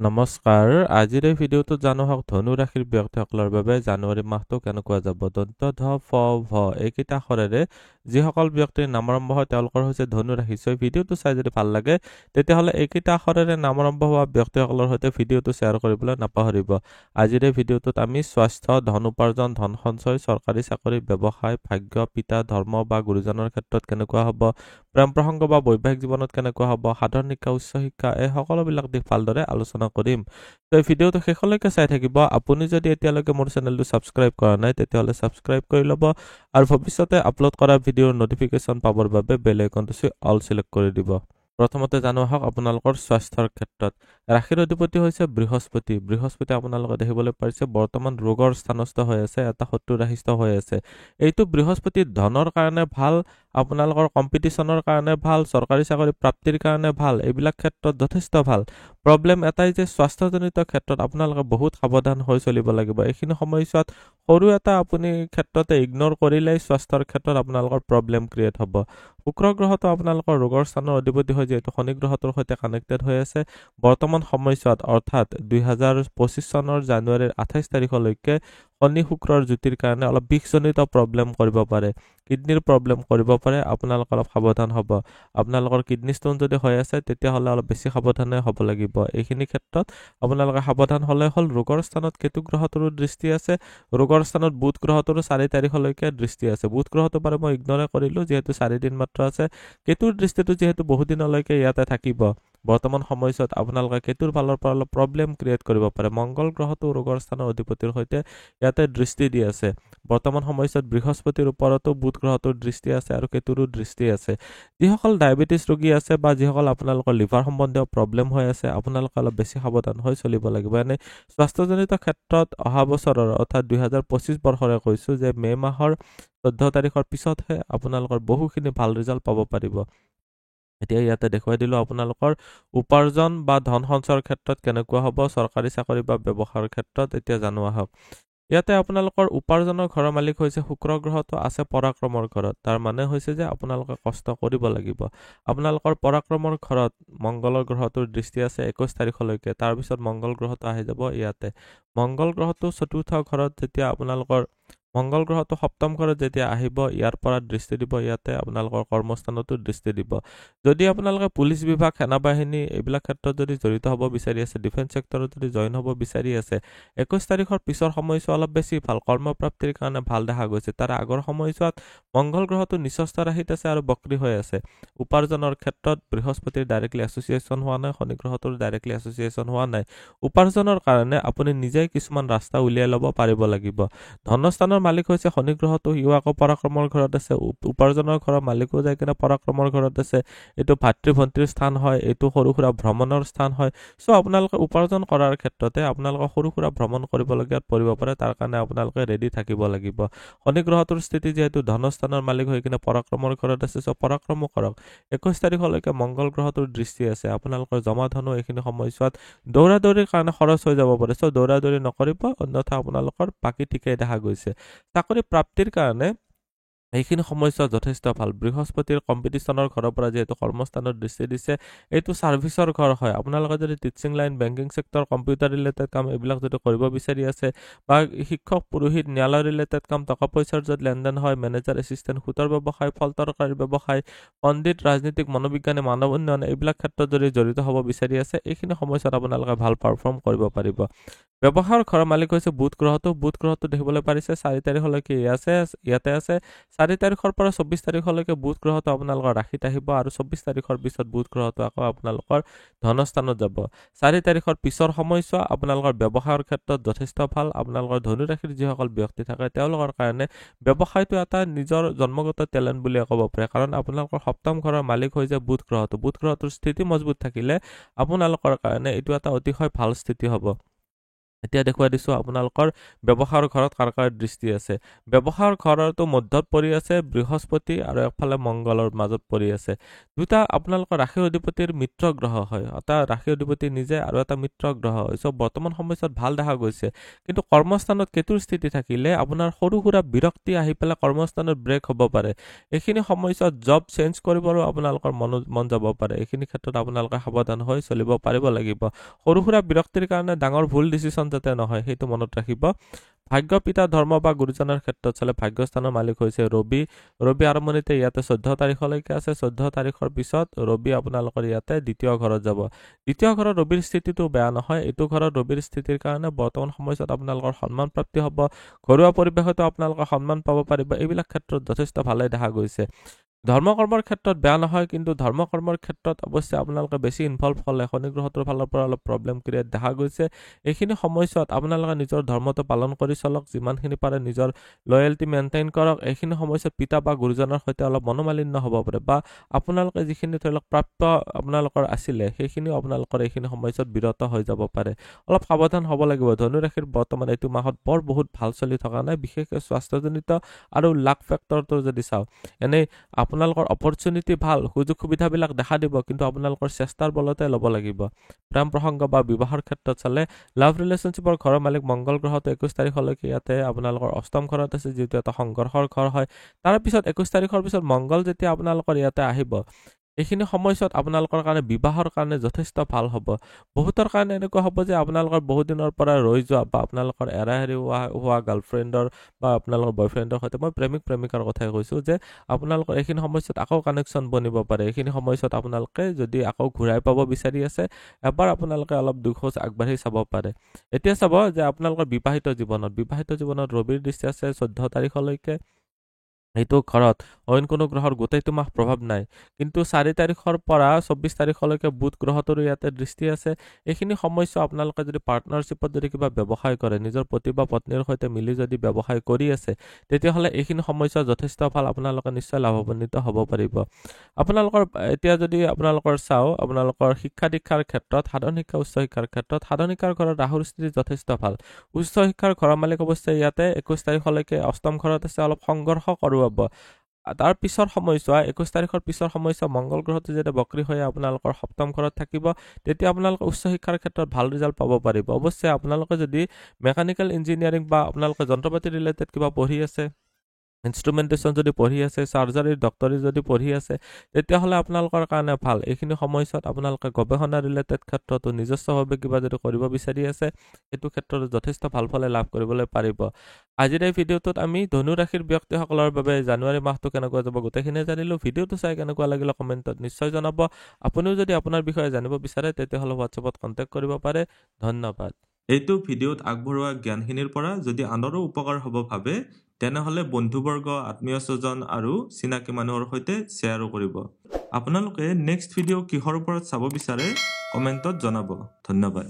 নমস্কাৰ আজিৰ এই ভিডিঅ'টো জানো হওক ধনু ৰাশিৰ ব্যক্তিসকলৰ বাবে জানুৱাৰী মাহটো কেনেকুৱা যাব দন্ত ধ ফ ভ এইকেইটা আখৰেৰে যিসকল ব্যক্তিৰ নামাৰম্ভ হয় তেওঁলোকৰ হৈছে ধনু ৰাশি এই ভিডিঅ'টো চাই যদি ভাল লাগে তেতিয়াহ'লে এইকেইটা আখৰেৰে নামাৰম্ভ হোৱা ব্যক্তিসকলৰ সৈতে ভিডিঅ'টো শ্বেয়াৰ কৰিবলৈ নাপাহৰিব আজিৰ এই ভিডিঅ'টোত আমি স্বাস্থ্য ধন উপাৰ্জন ধন সঞ্চয় চৰকাৰী চাকৰি ব্যৱসায় ভাগ্য পিতা ধৰ্ম বা গুৰুজনৰ ক্ষেত্ৰত কেনেকুৱা হ'ব প্ৰেম প্ৰসংগ বা বৈবাহিক জীৱনত কেনেকুৱা হ'ব সাধাৰণ শিক্ষা উচ্চ শিক্ষা এই সকলোবিলাক দিশ ভালদৰে আলোচনা কৰিম তো এই ভিডিঅ'টো শেষলৈকে চাই থাকিব আপুনি যদি এতিয়ালৈকে মোৰ চেনেলটো সাবস্ক্ৰাইব কৰা নাই তেতিয়াহ'লে সাবস্ক্ৰাইব কৰি ল'ব আৰু ভৱিষ্যতে আপলোড কৰা ভিডিঅ'ৰ নটিফিকেশ্যন পাবৰ বাবে বেল আইকনটো অল সিলেক্ট কৰি দিব প্ৰথমতে জানো আহক আপোনালোকৰ স্বাস্থ্যৰ ক্ষেত্ৰত ৰাশিৰ অধিপতি হৈছে বৃহস্পতি আপোনালোকে দেখিবলৈ পাইছে বৰ্তমান ৰোগৰ স্থানস্থ হৈ আছে এটা শত্ৰু ৰাশিস্থ হৈ আছে এইটো বৃহস্পতি ধনৰ কাৰণে ভাল আপোনালোকৰ কম্পিটিশনৰ কাৰণে ভাল চৰকাৰী চাকৰি প্ৰাপ্তিৰ কাৰণে ভাল এইবিলাক ক্ষেত্ৰত যথেষ্ট ভাল প্ৰবলেম এটাই যে স্বাস্থ্যজনিত ক্ষেত্ৰত আপোনালোকে বহুত সাৱধান হৈ চলিব লাগিব এইখিনি সময়ছোৱাত সৰু এটা আপুনি ক্ষেত্ৰতে ইগনোৰ কৰিলেই স্বাস্থ্যৰ ক্ষেত্ৰত আপোনালোকৰ প্ৰবলেম ক্ৰিয়েট হ'ব শুক্ৰ গ্ৰহটো আপোনালোকৰ ৰোগৰ স্থানৰ অধিপতি হৈ যেহেতু শনি গ্ৰহটোৰ সৈতে কানেক্টেড হৈ আছে বৰ্তমান সময়ছোৱাত অৰ্থাৎ 2025 চনৰ জানুৱাৰীৰ 28 তাৰিখলৈকে শনি শুক্ৰৰ যুতিৰ কাৰণে অলপ বিষজনিত প্ৰবলেম কৰিব পাৰে কিডনিৰ প্ৰবলেম কৰিব পাৰে আপোনালোক অলপ সাৱধান হ'ব আপোনালোকৰ কিডনি ষ্টোন যদি হৈ আছে তেতিয়াহ'লে অলপ বেছি সাৱধানে হ'ব লাগিব এইখিনি ক্ষেত্ৰত আপোনালোকে সাৱধান হ'লে হ'ল ৰোগৰ স্থানত কেতু গ্ৰহটোৰ দৃষ্টি আছে ৰোগৰ স্থানত বুধ গ্ৰহটোৰ 4 তাৰিখলৈকে দৃষ্টি আছে বুধ গ্ৰহটো পাৰে মই ইগনৰে কৰিলো যেহেতু 4 দিন মাত্ৰ আছে কেতুৰ দৃষ্টিটো যেহেতু বহু দিনলৈকে ইয়াতে থাকিব বৰ্তমান সময়ছোৱাত আপোনালোকে কেতুৰ ফালৰ পৰা অলপ প্ৰবলেম ক্ৰিয়েট কৰিব পাৰে মংগল গ্ৰহটো ৰোগৰ স্থানৰ অধিপতিৰ সৈতে ইয়াতে দৃষ্টি দি আছে বৰ্তমান সময়ছোৱাত বৃহস্পতিৰ ওপৰতো বুধ গ্ৰহটোৰ দৃষ্টি আছে আৰু কেতুৰো দৃষ্টি আছে যিসকল ডায়াবেটিছ ৰোগী আছে বা যিসকল আপোনালোকৰ লিভাৰ সম্বন্ধীয় প্ৰবলেম হৈ আছে আপোনালোকে অলপ বেছি সাৱধান হৈ চলিব লাগিব এনে স্বাস্থ্যজনিত ক্ষেত্ৰত অহা বছৰৰ অৰ্থাৎ 2025 বৰ্ষৰে কৈছো যে মে মাহৰ 14 তাৰিখৰ পিছতহে আপোনালোকৰ বহুখিনি ভাল ৰিজাল্ট পাব পাৰিব এতিয়া ইয়াতে দেখুৱাই দিলো আপোনালোকৰ উপাৰ্জন বা ধন সঞ্চয়ৰ ক্ষেত্ৰত কেনেকুৱা হ'ব চৰকাৰী চাকৰি বা ব্যৱসায়ৰ ক্ষেত্ৰত এতিয়া জানো আহক ইয়াতে আপোনালোকৰ উপাৰ্জনৰ ঘৰৰ মালিক হৈছে শুক্ৰ গ্ৰহটো আছে পৰাক্ৰমৰ ঘৰত তাৰ মানে হৈছে যে আপোনালোকে কষ্ট কৰিব লাগিব আপোনালোকৰ পৰাক্ৰমৰ ঘৰত মংগলৰ গ্ৰহটোৰ দৃষ্টি আছে 21 তাৰিখলৈকে তাৰ পিছত মংগল গ্ৰহটো আহি যাব ইয়াতে মংগল গ্ৰহটো চতুৰ্থ ঘৰত যেতিয়া আপোনালোকৰ মংগল গ্ৰহটো সপ্তম ঘৰত যেতিয়া আহিব ইয়াৰ পৰা দৃষ্টি দিব ইয়াতে আপোনালোকৰ কৰ্মস্থানতো দৃষ্টি দিব যদি আপোনালোকে পুলিচ বিভাগ সেনা বাহিনী এইবিলাক ক্ষেত্ৰত যদি জড়িত হ'ব বিচাৰি আছে ডিফেন্স সেক্টৰত যদি জয়েন হ'ব বিচাৰি আছে 21 তাৰিখৰ পিছৰ সময়ছোৱা অলপ বেছি ভাল কৰ্মপ্ৰাপ্তিৰ কাৰণে ভাল দেখা গৈছে তাৰ আগৰ সময়ছোৱাত মংগল গ্ৰহটো নিচস্থ ৰাশিত আছে আৰু বক্ৰী হৈ আছে উপাৰ্জনৰ ক্ষেত্ৰত বৃহস্পতিৰ ডাইৰেক্টলি এছ'চিয়েশ্যন হোৱা নাই শনি গ্ৰহটোৰ ডাইৰেক্টলি এছ'চিয়েশ্যন হোৱা নাই উপাৰ্জনৰ কাৰণে আপুনি নিজেই কিছুমান ৰাস্তা উলিয়াই ল'ব পাৰিব লাগিব ধনস্থানৰ মালিক হৈছে শনি গ্ৰহটো ইও আকৌ পৰাক্ৰমৰ ঘৰত আছে উপাৰ্জনৰ ঘৰৰ মালিকো যায় কিনে পৰাক্ৰমৰ ঘৰত আছে এইটো ভাতৃ ভন্তিৰ স্থান হয় এইটো সৰু সুৰা ভ্ৰমণৰ স্থান হয় সো আপোনালোকে উপাৰ্জন কৰাৰ ক্ষেত্ৰতে আপোনালোকে সৰু সুৰা ভ্ৰমণ কৰিবলগীয়াত পৰিব পাৰে তাৰ কাৰণে আপোনালোকে ৰেডি থাকিব লাগিব শনি গ্ৰহটোৰ স্থিতি যেহেতু ধনস্থানৰ মালিক হৈ কিনে পৰাক্ৰমৰ ঘৰত আছে সো পৰাক্ৰম কৰক 21 তাৰিখলৈকে মংগল গ্ৰহটোৰ দৃষ্টি আছে আপোনালোকৰ জমা ধনো এইখিনি সময়ছোৱাত দৌৰাদৌৰিৰ কাৰণে খৰচ হৈ যাব পাৰে সো দৌৰাদৌৰি নকৰিব অন্যথা আপোনালোকৰ বাকী ঠিকেই দেখা গৈছে চাকৰি প্ৰাপ্তিৰ কাৰণে এইখিনি সমস্যা যথেষ্ট ভাল বৃহস্পতিৰ কম্পিটিশনৰ ঘৰৰ পৰা যেহেতু কৰ্মস্থানৰ দৃষ্টি দিছে এইটো সাৰ্ভিসৰ ঘৰ হয় আপোনালোকে যদি teaching line banking sector computer related কাম এইবিলাক যদি কৰিব বিচাৰি আছে বা শিক্ষক পুৰোহিত ন্যায়ালয় ৰিলেটেড কাম টকা পইচাৰ যত লেনদেন হয় মেনেজাৰ এসিস্টেন্ট সুতৰ ব্যৱসায় ফলতৰকাৰী ব্যৱসায় পণ্ডিত ৰাজনীতিক মনোবিজ্ঞানী মানৱ উন্নয়ন এইবিলাক ক্ষেত্ৰত যদি জড়িত হ'ব বিচাৰি আছে এইখিনি সমস্যাত আপোনালোকে ভাল পাৰফৰ্ম কৰিব পাৰিব ব্যৱসায়ৰ ঘৰৰ মালিক হৈছে বুধ গ্ৰহটো দেখিবলৈ পাৰিছে 4 তাৰিখলৈকে ইয়াতে আছে 4 তাৰিখৰ পৰা 24 তাৰিখলৈকে বুধ গ্ৰহটো আপোনালোকৰ ৰাশিত আহিব আৰু 24 তাৰিখৰ পিছত বুধ গ্ৰহটো আকৌ আপোনালোকৰ ধনস্থানত যাব 4 তাৰিখৰ পিছৰ সময়ছোৱা আপোনালোকৰ ব্যৱসায়ৰ ক্ষেত্ৰত যথেষ্ট ভাল আপোনালোকৰ ধনু ৰাশিৰ যিসকল ব্যক্তি থাকে তেওঁলোকৰ কাৰণে ব্যৱসায়টো এটা নিজৰ জন্মগত টেলেন্ট বুলি ক'ব পাৰে কাৰণ আপোনালোকৰ সপ্তম ঘৰৰ মালিক হৈছে বুধ গ্ৰহটোৰ স্থিতি মজবুত থাকিলে আপোনালোকৰ কাৰণে এইটো এটা অতিশয় ভাল স্থিতি হ'ব এতিয়া দেখুৱাই দিছোঁ আপোনালোকৰ ব্যৱসায়ৰ ঘৰত কাৰ কাৰ দৃষ্টি আছে। ব্যৱসায়ৰ ঘৰতো মধ্যত পৰি আছে বৃহস্পতি আৰু একফালে মংগলৰ মাজত পৰি আছে। দুটা আপোনালোকৰ ৰাশিৰ অধিপতিৰ মিত্ৰ গ্ৰহ হয়। এটা ৰাশিৰ অধিপতি নিজে আৰু এটা মিত্ৰ গ্ৰহ হয়। চ' বৰ্তমান সময়ছোৱাত ভাল দেখা গৈছে। কিন্তু কৰ্মস্থানত কেতুৰ স্থিতি থাকিলে আপোনাৰ সৰু সুৰা বিৰক্তি আহি পেলাই কৰ্মস্থানত ব্ৰেক হ'ব পাৰে। এইখিনি সময়ছোৱাত জব চেঞ্জ কৰিবলৈও আপোনালোকৰ মন যাব পাৰে। এইখিনি ক্ষেত্ৰত আপোনালোকে সাৱধান হৈ চলিব পাৰিব লাগিব। সৰু সুৰা বিৰক্তিৰ কাৰণে ডাঙৰ ভুল ডিচিশ্যন যাতে নহয় সেইটো মনত ৰাখিব। ভাগ্য পিতা ধৰ্ম বা গুৰুজনৰ ক্ষেত্ৰত চালে ভাগ্যস্থানৰ মালিক হৈছে ৰবি। ৰবি আৰম্ভণিতে ইয়াতে 14 তাৰিখলৈকে আছে। 14 তাৰিখৰ পিছত ৰবি আপোনালোকৰ ইয়াতে দ্বিতীয় ঘৰত যাব। দ্বিতীয় ঘৰত ৰবিৰ স্থিতিটো বেয়া নহয়। এইটো ঘৰত ৰবিৰ স্থিতিৰ কাৰণে বৰ্তমান সময়ছোৱাত আপোনালোকৰ সন্মান প্ৰাপ্তি হ'ব। ঘৰুৱা পৰিৱেশতো আপোনালোকৰ সন্মান পাব পাৰিব। এইবিলাক ক্ষেত্ৰত যথেষ্ট ভালে দেখা গৈছে। ধৰ্মকৰ্মৰ ক্ষেত্ৰত বেয়া নহয়, কিন্তু ধৰ্মকৰ্মৰ ক্ষেত্ৰত অৱশ্যে আপোনালোকে বেছি ইনভলভ হ'লে শনি গ্ৰহটোৰ ফালৰ পৰা অলপ প্ৰব্লেম ক্ৰিয়েট দেখা গৈছে। এইখিনি সময়ছোৱাত আপোনালোকে নিজৰ ধৰ্মটো পালন কৰি চলক, যিমানখিনি পাৰে নিজৰ লয়েলটি মেইনটেইন কৰক। এইখিনি সময়ছোৱাত পিতা বা গুৰুজনৰ সৈতে অলপ মনোমালিন্য হ'ব পাৰে বা আপোনালোকে যিখিনি ধৰি লওক প্ৰাপ্য আপোনালোকৰ আছিলে সেইখিনিও আপোনালোকৰ এইখিনি সময়ছোৱাত বিৰত হৈ যাব পাৰে। অলপ সাৱধান হ'ব লাগিব। ধনু ৰাশিৰ বৰ্তমান এইটো মাহত বহুত ভাল চলি থকা নাই, বিশেষকৈ স্বাস্থ্যজনিত আৰু লাক ফেক্টৰটো যদি চাওঁ, এনেই আপোনালোকৰ অপৰচুনিটি ভাল, সুযোগ সুবিধাবিলাক দেখা দিব, কিন্তু আপোনালোকৰ চেষ্টাৰ বলতে ল'ব লাগিব। প্ৰেম প্ৰসংগ বা বিবাহৰ ক্ষেত্ৰত চালে লাভ ৰিলেশ্যনশ্বিপৰ ঘৰৰ মালিক মংগল গ্ৰহটো 21 তাৰিখলৈকে ইয়াতে আপোনালোকৰ অষ্টম ঘৰত আছে, যিটো এটা সংঘৰ্ষৰ ঘৰ হয়। তাৰ পিছত 21 তাৰিখৰ পিছত মংগল যেতিয়া আপোনালোকৰ ইয়াতে আহিব, এইখিনি সময়ছোৱাত আপোনালোকৰ কাৰণে বিবাহৰ কাৰণে যথেষ্ট ভাল হ'ব। বহুতৰ কাৰণে এনেকুৱা হ'ব যে আপোনালোকৰ বহুত দিনৰ পৰা ৰৈ যোৱা বা আপোনালোকৰ এৰা এৰি হোৱা গাৰ্লফ্ৰেণ্ডৰ বা আপোনালোকৰ বয়ফ্ৰেণ্ডৰ সৈতে, মই প্ৰেমিক প্ৰেমিকাৰ কথাই কৈছোঁ, যে আপোনালোকৰ এইখিনি সময়ছোৱাত আকৌ কানেকশ্যন বনিব পাৰে। এইখিনি সময়ছোৱাত আপোনালোকে যদি আকৌ ঘূৰাই পাব বিচাৰি আছে, এবাৰ আপোনালোকে অলপ দুখোজ আগবাঢ়ি চাব পাৰে। এতিয়া চাব যে আপোনালোকৰ বিবাহিত জীৱনত ৰবিৰ দৃষ্টি আছে 14 তাৰিখলৈকে। এইটো ঘৰত অইন কোনো গ্ৰহৰ গোটেইটো মাহ প্ৰভাৱ নাই, কিন্তু 4 তাৰিখৰ পৰা 24 তাৰিখলৈকে বুধ গ্ৰহটোৰো ইয়াতে দৃষ্টি আছে। এইখিনি সময়ছোৱা আপোনালোকে যদি পাৰ্টনাৰশ্বিপত যদি কিবা ব্যৱসায় কৰে, নিজৰ পতি বা পত্নীৰ সৈতে মিলি যদি ব্যৱসায় কৰি আছে, তেতিয়াহ'লে এইখিনি সময়ছোৱা যথেষ্ট ভাল, আপোনালোকে নিশ্চয় লাভান্বিত হ'ব পাৰিব। আপোনালোকৰ এতিয়া যদি আপোনালোকৰ চাওঁ, আপোনালোকৰ শিক্ষা দীক্ষাৰ ক্ষেত্ৰত, সাধাৰণ শিক্ষা উচ্চ শিক্ষাৰ ক্ষেত্ৰত, সাধাৰণ শিক্ষাৰ ঘৰত ৰাহুৰ স্থিতি যথেষ্ট ভাল। উচ্চ শিক্ষাৰ ঘৰৰ মালিক অৱশ্যে ইয়াতে 21 তাৰিখলৈকে অষ্টম ঘৰত আছে, অলপ সংঘৰ্ষ কৰোৱাব। তাৰ পিছৰ সময়ছোৱা 21 তাৰিখৰ পিছৰ সময়ছোৱা মংগল গ্ৰহটো যেতিয়া বক্ৰী হৈ আপোনালোকৰ সপ্তম ঘৰত থাকিব, তেতিয়া আপোনালোকে উচ্চ শিক্ষাৰ ক্ষেত্ৰত ভাল ৰিজাল্ট পাব পাৰিব। অৱশ্যে আপোনালোকে যদি মেকানিকেল ইঞ্জিনিয়াৰিং বা আপোনালোকে যন্ত্ৰপাতি ৰিলেটেড কিবা পঢ়ি আছে, ইনষ্ট্ৰুমেণ্টেশ্যন যদি পঢ়ি আছে, চাৰ্জাৰী ডক্টৰী যদি পঢ়ি আছে, তেতিয়াহ'লে আপোনালোকৰ কাৰণে ভাল। এইখিনি সময়ছোৱাত আপোনালোকে গৱেষণা ৰিলেটেড ক্ষেত্ৰতো নিজস্বভাৱে কিবা যদি কৰিব বিচাৰি আছে, সেইটো ক্ষেত্ৰত যথেষ্ট ভাল ফলে লাভ কৰিবলৈ পাৰিব। আজিৰ এই ভিডিঅ'টোত আমি ধনু ৰাশিৰ ব্যক্তিসকলৰ বাবে জানুৱাৰী মাহটো কেনেকুৱা যাব গোটেইখিনি জানিলোঁ। ভিডিঅ'টো চাই কেনেকুৱা লাগিলে কমেণ্টত নিশ্চয় জনাব। আপুনিও যদি আপোনাৰ বিষয়ে জানিব বিচাৰে, তেতিয়াহ'লে হোৱাটছএপত কণ্টেক্ট কৰিব পাৰে। ধন্যবাদ। এইটো ভিডিঅ'ত আগবঢ়োৱা জ্ঞানখিনিৰ পৰা যদি আনৰো উপকাৰ হ'ব ভাবে, তেনেহ'লে বন্ধুবৰ্গ, আত্মীয় স্বজন আৰু চিনাকি মানুহৰ সৈতে শ্বেয়াৰো কৰিব। আপোনালোকে নেক্সট ভিডিঅ' কিহৰ ওপৰত চাব বিচাৰে কমেণ্টত জনাব। ধন্যবাদ।